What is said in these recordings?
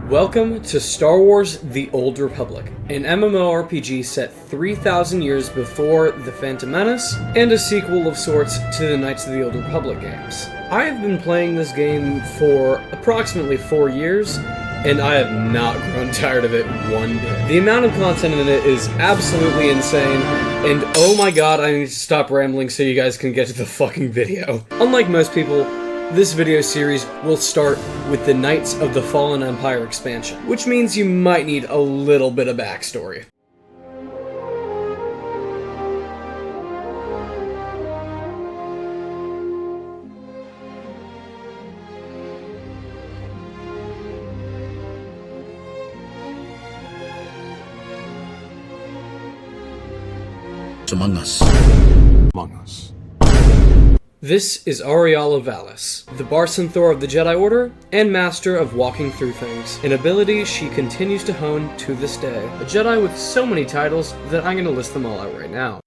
Welcome to Star Wars: The Old Republic, an MMORPG set 3,000 years before The Phantom Menace, and a sequel of sorts to the Knights of the Old Republic games. I have been playing this game for approximately 4 years, and I have not grown tired of it one bit. The amount of content in it is absolutely insane, and oh my god, I need to stop rambling so you guys can get to the fucking video. Unlike most people, this video series will start with the Knights of the Fallen Empire expansion, which means you might need a little bit of backstory. Among us. This is Aria'la Vallis, the SWTOR of the Jedi Order, and master of walking through things, an ability she continues to hone to this day. A Jedi with so many titles that I'm going to list them all out right now.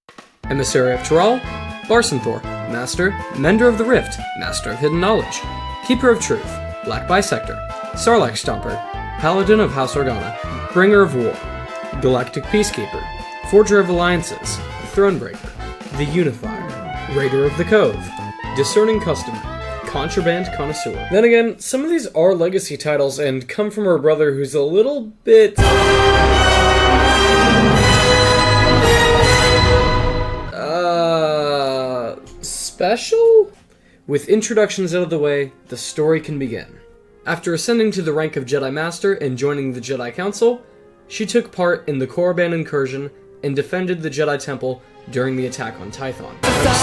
Emissary of Tural, SWTOR, Master, Mender of the Rift, Master of Hidden Knowledge, Keeper of Truth, Black Bisector, Sarlacc Stomper, Paladin of House Organa, Bringer of War, Galactic Peacekeeper, Forger of Alliances, Thronebreaker, The Unifier, Raider of the Cove, Discerning Customer, Contraband Connoisseur. Then again, some of these are legacy titles and come from her brother who's a little bit... special? With introductions out of the way, the story can begin. After ascending to the rank of Jedi Master and joining the Jedi Council, she took part in the Korriban incursion and defended the Jedi Temple during the attack on Tython.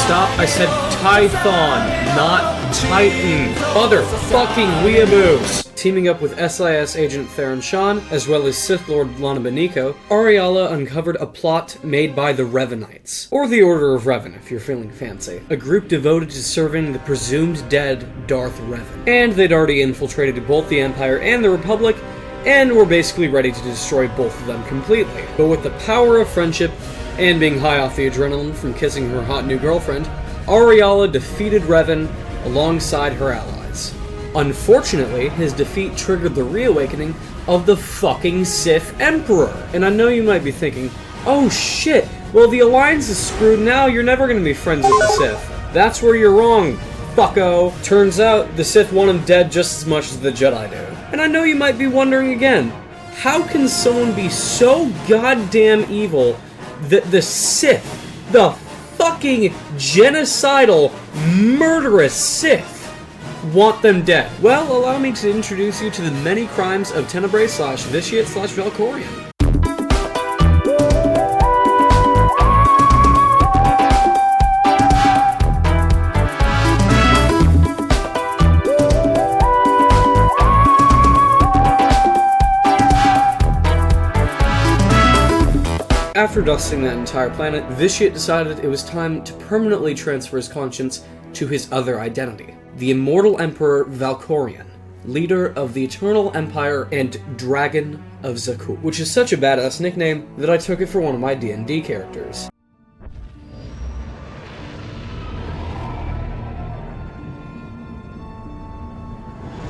Stop, I said Tython, not Titan. Motherfucking weeaboos! Teaming up with SIS agent Theron Shan, as well as Sith Lord Lana Beniko, Aria'la uncovered a plot made by the Revenites, or the Order of Revan if you're feeling fancy, a group devoted to serving the presumed dead Darth Revan. And they'd already infiltrated both the Empire and the Republic, and were basically ready to destroy both of them completely. But with the power of friendship, and being high off the adrenaline from kissing her hot new girlfriend, Aria'la defeated Revan alongside her allies. Unfortunately, his defeat triggered the reawakening of the fucking Sith Emperor. And I know you might be thinking, oh shit, well the Alliance is screwed now, you're never gonna be friends with the Sith. That's where you're wrong, fucko. Turns out, the Sith want him dead just as much as the Jedi do. And I know you might be wondering again, how can someone be so goddamn evil that the Sith, the fucking genocidal, murderous Sith, want them dead? Well, allow me to introduce you to the many crimes of Tenebrae / Vitiate / Valkorion. After dusting that entire planet, Vitiate decided it was time to permanently transfer his conscience to his other identity, the immortal Emperor Valkorion, leader of the Eternal Empire and Dragon of Zakuul, which is such a badass nickname that I took it for one of my D&D characters.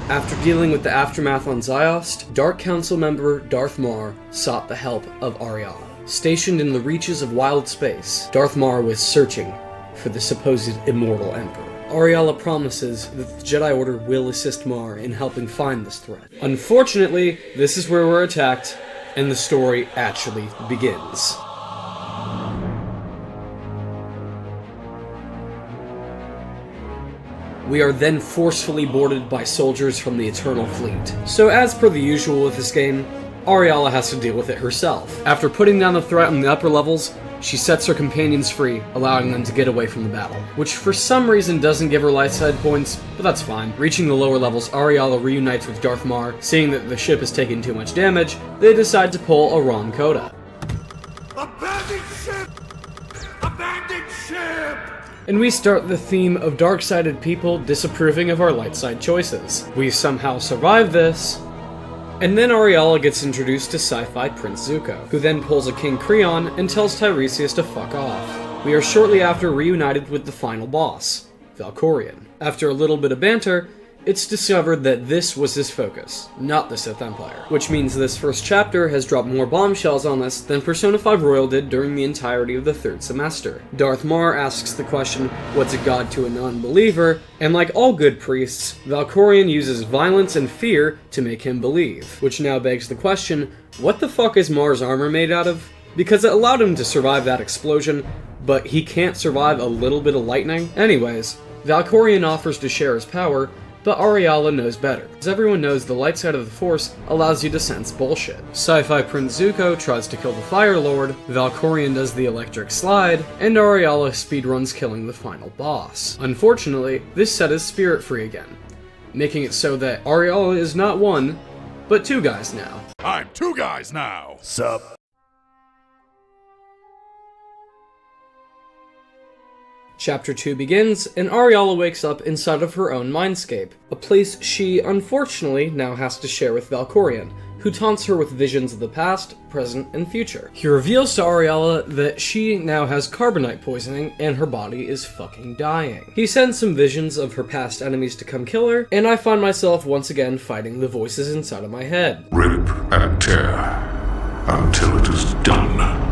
After dealing with the aftermath on Ziost, Dark Council member Darth Maul sought the help of Aria'la. Stationed in the reaches of wild space, Darth Maul was searching for the supposed immortal Emperor. Aria'la promises that the Jedi Order will assist Maul in helping find this threat. Unfortunately, this is where we're attacked, and the story actually begins. We are then forcefully boarded by soldiers from the Eternal Fleet. So as per the usual with this game, Aria'la has to deal with it herself. After putting down the threat in the upper levels, she sets her companions free, allowing them to get away from the battle, which for some reason doesn't give her light side points, but that's fine. Reaching the lower levels, Aria'la reunites with Darth Maul. Seeing that the ship is taking too much damage, they decide to pull a Ron Coda. Abandoned ship! Abandoned ship! And we start the theme of dark-sided people disapproving of our light side choices. We somehow survive this, and then Aria'la gets introduced to sci-fi Prince Zuko, who then pulls a King Creon and tells Tiresias to fuck off. We are shortly after reunited with the final boss, Valkorion. After a little bit of banter, it's discovered that this was his focus, not the Sith Empire. Which means this first chapter has dropped more bombshells on us than Persona 5 Royal did during the entirety of the third semester. Darth Maul asks the question, what's a god to a non-believer? And like all good priests, Valkorion uses violence and fear to make him believe. Which now begs the question, what the fuck is Mar's armor made out of? Because it allowed him to survive that explosion, but he can't survive a little bit of lightning? Anyways, Valkorion offers to share his power, but Aria'la knows better, as everyone knows the light side of the Force allows you to sense bullshit. Sci-Fi Prince Zuko tries to kill the Fire Lord, Valkorion does the electric slide, and Aria'la speedruns killing the final boss. Unfortunately, this set is spirit free again, making it so that Aria'la is not one, but two guys now. I'm two guys now. Sup? Chapter 2 begins, and Aria'la wakes up inside of her own mindscape, a place she, unfortunately, now has to share with Valkorion, who taunts her with visions of the past, present, and future. He reveals to Aria'la that she now has carbonite poisoning, and her body is fucking dying. He sends some visions of her past enemies to come kill her, and I find myself once again fighting the voices inside of my head. Rip and tear until it is done.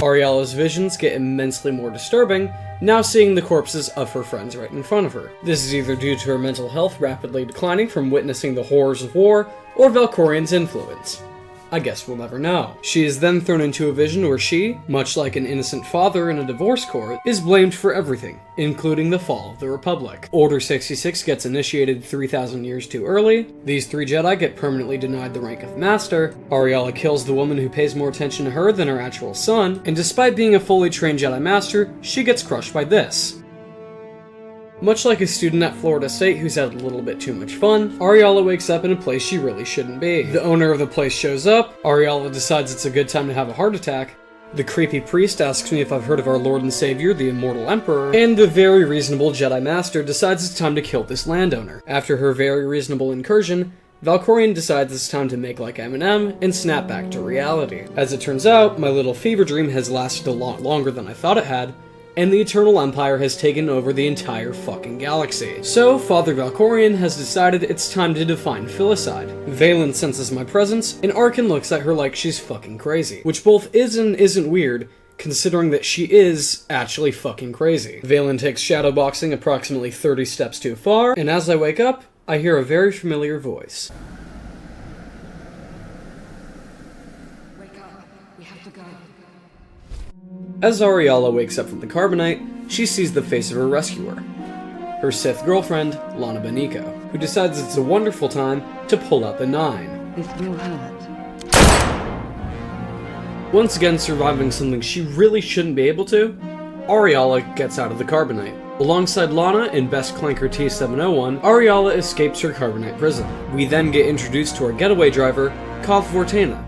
Aria'la's visions get immensely more disturbing, now seeing the corpses of her friends right in front of her. This is either due to her mental health rapidly declining from witnessing the horrors of war, or Valkorion's influence. I guess we'll never know. She is then thrown into a vision where she, much like an innocent father in a divorce court, is blamed for everything, including the fall of the Republic. Order 66 gets initiated 3,000 years too early, these 3 Jedi get permanently denied the rank of Master, Aria'la kills the woman who pays more attention to her than her actual son, and despite being a fully trained Jedi Master, she gets crushed by this. Much like a student at Florida State who's had a little bit too much fun, Aria'la wakes up in a place she really shouldn't be. The owner of the place shows up, Aria'la decides it's a good time to have a heart attack, the creepy priest asks me if I've heard of our Lord and Savior, the Immortal Emperor, and the very reasonable Jedi Master decides it's time to kill this landowner. After her very reasonable incursion, Valkorion decides it's time to make like Eminem and snap back to reality. As it turns out, my little fever dream has lasted a lot longer than I thought it had, and the Eternal Empire has taken over the entire fucking galaxy. So, Father Valkorion has decided it's time to define filicide. Vaylin senses my presence, and Arkin looks at her like she's fucking crazy. Which both is and isn't weird, considering that she is actually fucking crazy. Vaylin takes shadowboxing approximately 30 steps too far, and as I wake up, I hear a very familiar voice. Wake up. We have to go. As Aria'la wakes up from the carbonite, she sees the face of her rescuer, her Sith girlfriend, Lana Beniko, who decides it's a wonderful time to pull out the 9. This will hurt. Once again surviving something she really shouldn't be able to, Aria'la gets out of the carbonite. Alongside Lana and Best Clanker T701, Aria'la escapes her carbonite prison. We then get introduced to our getaway driver, Koth Vortana,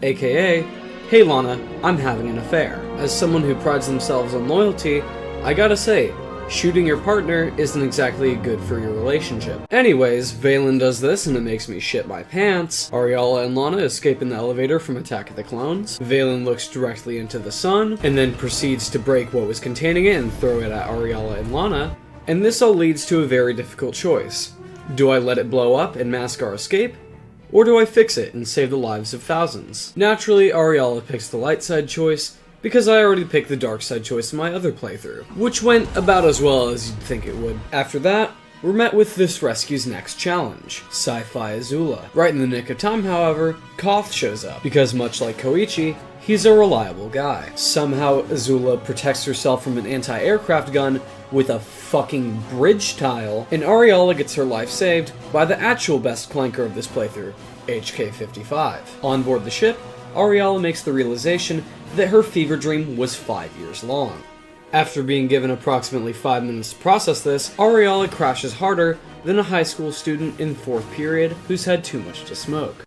aka, "Hey Lana, I'm having an affair." As someone who prides themselves on loyalty, I gotta say, shooting your partner isn't exactly good for your relationship. Anyways, Vaylin does this and it makes me shit my pants. Aria'la and Lana escape in the elevator from Attack of the Clones. Vaylin looks directly into the sun, and then proceeds to break what was containing it and throw it at Aria'la and Lana. And this all leads to a very difficult choice. Do I let it blow up and mask our escape? Or do I fix it and save the lives of thousands? Naturally, Aria'la picks the light side choice, because I already picked the dark side choice in my other playthrough, which went about as well as you'd think it would. After that, we're met with this rescue's next challenge, Sci-Fi Azula. Right in the nick of time, however, Koth shows up, because much like Koichi, he's a reliable guy. Somehow, Azula protects herself from an anti-aircraft gun with a fucking bridge tile, and Aria'la gets her life saved by the actual best clanker of this playthrough, HK-55. On board the ship, Aria'la makes the realization that her fever dream was 5 years long. After being given approximately 5 minutes to process this, Aria'la crashes harder than a high school student in 4th period who's had too much to smoke.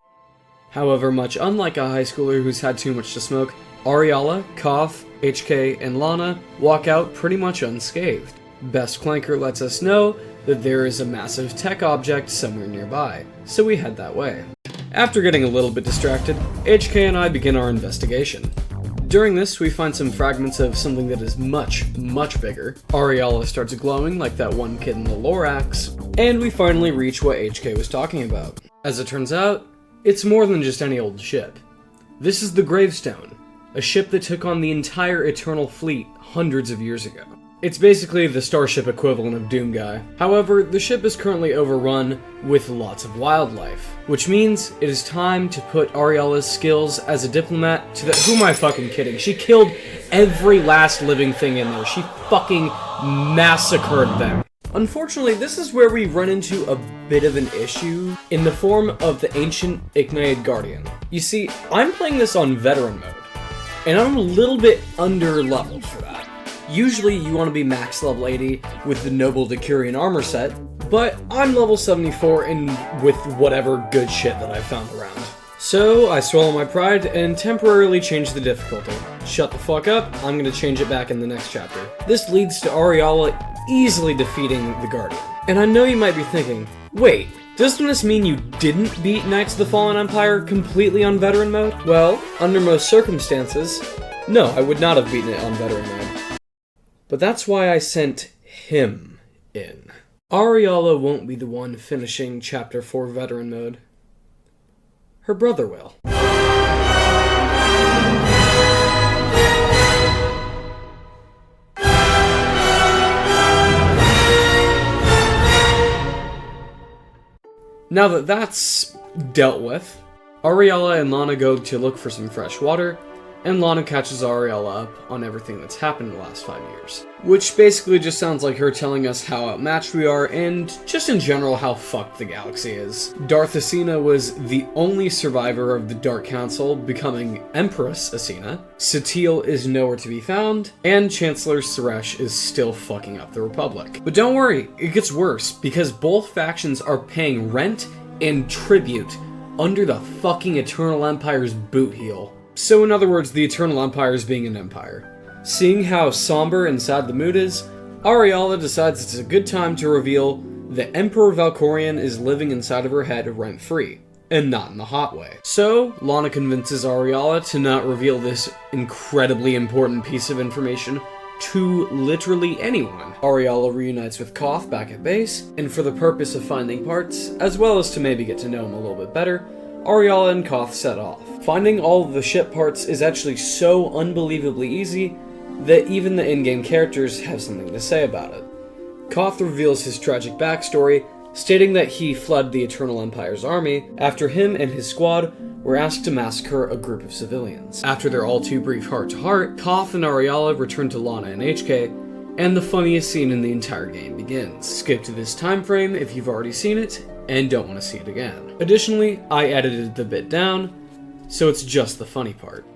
However, much unlike a high schooler who's had too much to smoke, Aria'la, Koth, HK, and Lana walk out pretty much unscathed. Best Clanker lets us know that there is a massive tech object somewhere nearby, so we head that way. After getting a little bit distracted, HK and I begin our investigation. During this, we find some fragments of something that is much, much bigger. Aria'la starts glowing like that one kid in the Lorax, and we finally reach what HK was talking about. As it turns out, it's more than just any old ship. This is the Gravestone, a ship that took on the entire Eternal Fleet hundreds of years ago. It's basically the starship equivalent of Doomguy. However, the ship is currently overrun with lots of wildlife, which means it is time to put Aria'la's skills as a diplomat to the— who am I fucking kidding? She killed every last living thing in there. She fucking massacred them. Unfortunately, this is where we run into a bit of an issue in the form of the ancient Ignited Guardian. You see, I'm playing this on veteran mode, and I'm a little bit under-leveled for that. Usually you want to be max level 80 with the Noble Decurion armor set, but I'm level 74 and with whatever good shit that I found around. So I swallow my pride and temporarily change the difficulty. Shut the fuck up, I'm gonna change it back in the next chapter. This leads to Aria'la easily defeating the Guardian. And I know you might be thinking, wait, doesn't this mean you didn't beat Knights of the Fallen Empire completely on veteran mode? Well, under most circumstances, no, I would not have beaten it on veteran mode. But that's why I sent him in. Aria'la won't be the one finishing Chapter 4 veteran mode. Her brother will. Now that that's dealt with, Aria'la and Lana go to look for some fresh water, and Lana catches Aria'la up on everything that's happened in the last 5 years. Which basically just sounds like her telling us how outmatched we are, and just in general how fucked the galaxy is. Darth Acina was the only survivor of the Dark Council, becoming Empress Acina. Satele is nowhere to be found, and Chancellor Suresh is still fucking up the Republic. But don't worry, it gets worse, because both factions are paying rent and tribute under the fucking Eternal Empire's boot heel. So in other words, the Eternal Empire is being an empire. Seeing how somber and sad the mood is, Aria'la decides it's a good time to reveal that Emperor Valkorion is living inside of her head rent-free, and not in the hot way. So, Lana convinces Aria'la to not reveal this incredibly important piece of information to literally anyone. Aria'la reunites with Koth back at base, and for the purpose of finding parts, as well as to maybe get to know him a little bit better, Aria'la and Koth set off. Finding all of the ship parts is actually so unbelievably easy that even the in-game characters have something to say about it. Koth reveals his tragic backstory, stating that he fled the Eternal Empire's army after him and his squad were asked to massacre a group of civilians. After their all too brief heart-to-heart, Koth and Aria'la return to Lana and HK, and the funniest scene in the entire game begins. Skip to this time frame if you've already seen it and don't want to see it again. Additionally, I edited the bit down, so it's just the funny part.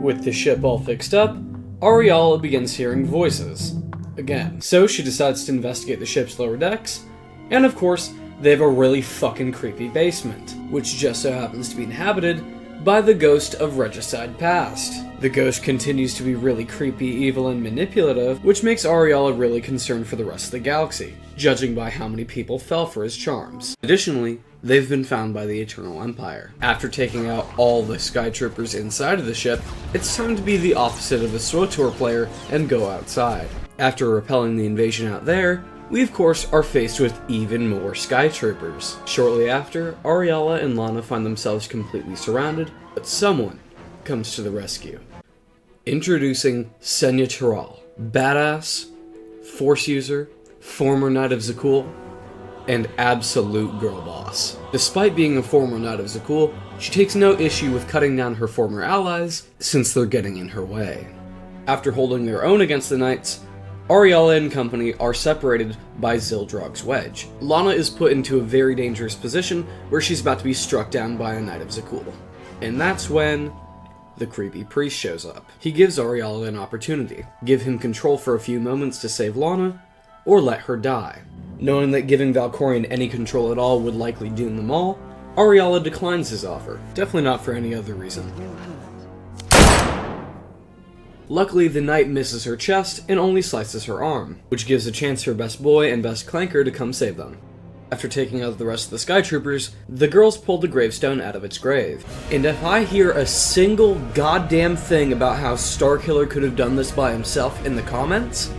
With the ship all fixed up, Aria'la begins hearing voices again. So she decides to investigate the ship's lower decks, and of course, they have a really fucking creepy basement, which just so happens to be inhabited by the ghost of regicide past. The ghost continues to be really creepy, evil, and manipulative, which makes Aria'la really concerned for the rest of the galaxy, judging by how many people fell for his charms. Additionally, they've been found by the Eternal Empire. After taking out all the Skytroopers inside of the ship, it's time to be the opposite of a SWTOR player and go outside. After repelling the invasion out there, we of course are faced with even more Skytroopers. Shortly after, Aria'la and Lana find themselves completely surrounded, but someone comes to the rescue. Introducing SWTOR, badass, force user, former Knight of Zakul, and absolute girl boss. Despite being a former Knight of Zakul, she takes no issue with cutting down her former allies since they're getting in her way. After holding their own against the Knights, Aria'la and company are separated by Zildrog's wedge. Lana is put into a very dangerous position where she's about to be struck down by a Knight of Zakul. And that's when the creepy priest shows up. He gives Aria'la an opportunity. Give him control for a few moments to save Lana, or let her die. Knowing that giving Valkorion any control at all would likely doom them all, Aria'la declines his offer. Definitely not for any other reason. Luckily, the knight misses her chest and only slices her arm, which gives a chance for best boy and best clanker to come save them. After taking out the rest of the Skytroopers, the girls pull the gravestone out of its grave. And if I hear a single goddamn thing about how Starkiller could have done this by himself in the comments,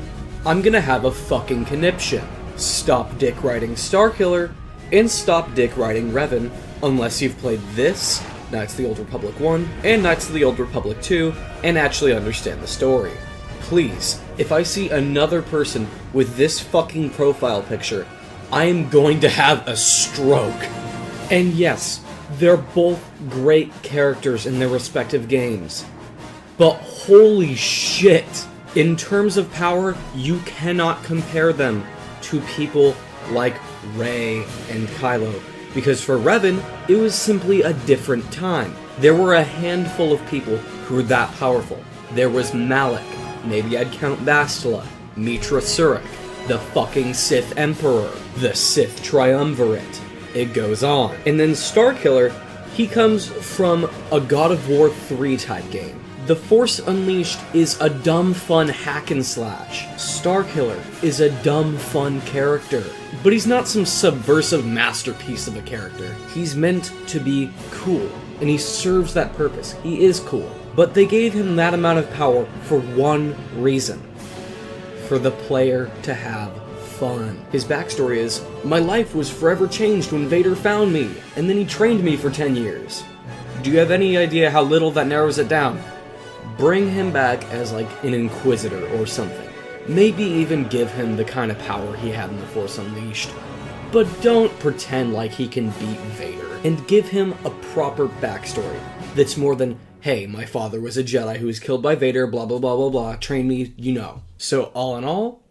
I'm gonna have a fucking conniption. Stop dick riding Starkiller, and stop dick riding Revan, unless you've played this, Knights of the Old Republic 1, and Knights of the Old Republic 2, and actually understand the story. Please, if I see another person with this fucking profile picture, I am going to have a stroke. And yes, they're both great characters in their respective games. But holy shit! In terms of power, you cannot compare them to people like Rey and Kylo. Because for Revan, it was simply a different time. There were a handful of people who were that powerful. There was Malak, maybe I'd count Bastila, Mitra Surik, the fucking Sith Emperor, the Sith Triumvirate. It goes on. And then Starkiller, he comes from a God of War 3 type game. The Force Unleashed is a dumb fun hack and slash. Starkiller is a dumb fun character. But he's not some subversive masterpiece of a character. He's meant to be cool, and he serves that purpose. He is cool. But they gave him that amount of power for one reason. For the player to have fun. His backstory is, my life was forever changed when Vader found me, and then he trained me for 10 years. Do you have any idea how little that narrows it down? Bring him back as like an Inquisitor or something. Maybe even give him the kind of power he had in The Force Unleashed. But don't pretend like he can beat Vader. And give him a proper backstory that's more than, hey, my father was a Jedi who was killed by Vader, blah blah blah blah blah, train me, you know. So all in all,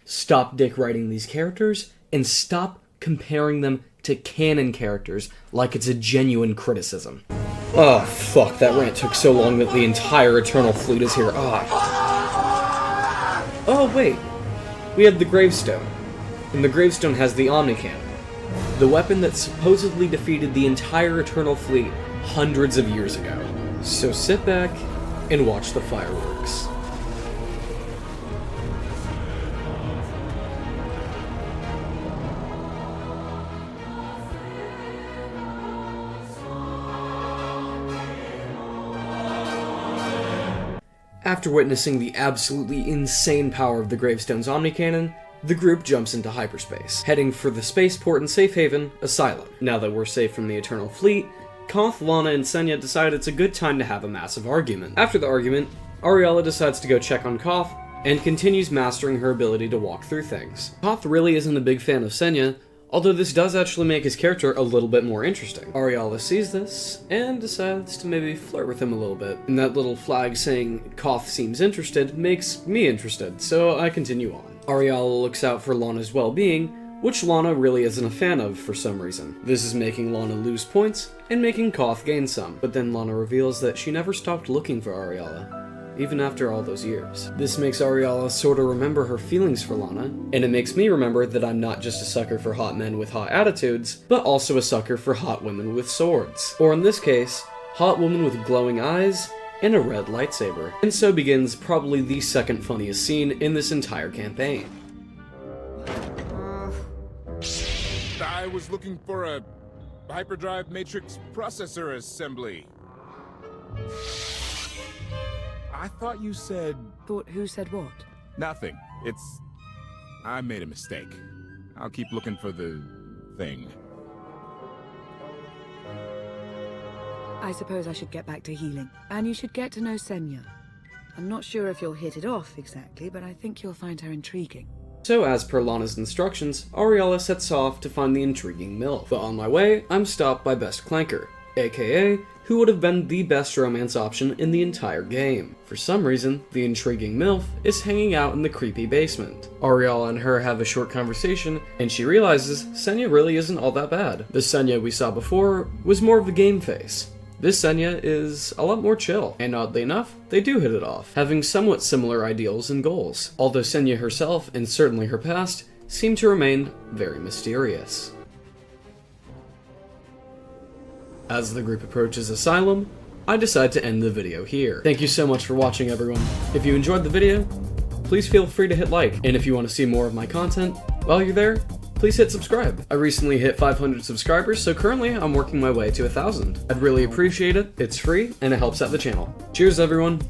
stop dick writing these characters, and stop comparing them to canon characters like it's a genuine criticism. Oh, fuck, that rant took so long that the entire Eternal Fleet is here. Oh, wait. We have the Gravestone. And the Gravestone has the Omnicannon. The weapon that supposedly defeated the entire Eternal Fleet hundreds of years ago. So sit back and watch the fireworks. After witnessing the absolutely insane power of the Gravestone's Omnicannon, the group jumps into hyperspace, heading for the spaceport and safe haven, Asylum. Now that we're safe from the Eternal Fleet, Koth, Lana, and Senya decide it's a good time to have a massive argument. After the argument, Aria'la decides to go check on Koth, and continues mastering her ability to walk through things. Koth really isn't a big fan of Senya, although this does actually make his character a little bit more interesting. Aria'la sees this, and decides to maybe flirt with him a little bit. And that little flag saying, Koth seems interested, makes me interested, so I continue on. Aria'la looks out for Lana's well-being, which Lana really isn't a fan of for some reason. This is making Lana lose points, and making Koth gain some, but then Lana reveals that she never stopped looking for Aria'la, even after all those years. This makes Aria'la sorta remember her feelings for Lana, and it makes me remember that I'm not just a sucker for hot men with hot attitudes, but also a sucker for hot women with swords. Or in this case, hot women with glowing eyes, and a red lightsaber. And so begins probably the second funniest scene in this entire campaign. I was looking for a hyperdrive matrix processor assembly. I thought you said... Thought who said what? Nothing. I made a mistake. I'll keep looking for the thing. I suppose I should get back to healing. And you should get to know Senya. I'm not sure if you'll hit it off exactly, but I think you'll find her intriguing. So as per Lana's instructions, Aria'la sets off to find the intriguing MILF. But on my way, I'm stopped by Best Clanker, aka who would have been the best romance option in the entire game. For some reason, the intriguing MILF is hanging out in the creepy basement. Aria'la and her have a short conversation, and she realizes Senya really isn't all that bad. The Senya we saw before was more of a game face. This Senya is a lot more chill, and oddly enough, they do hit it off, having somewhat similar ideals and goals, although Senya herself, and certainly her past, seem to remain very mysterious. As the group approaches Asylum, I decide to end the video here. Thank you so much for watching, everyone. If you enjoyed the video, please feel free to hit like, and if you want to see more of my content, while you're there, please hit subscribe. I recently hit 500 subscribers, so currently I'm working my way to 1,000. I'd really appreciate it, it's free, and it helps out the channel. Cheers, everyone!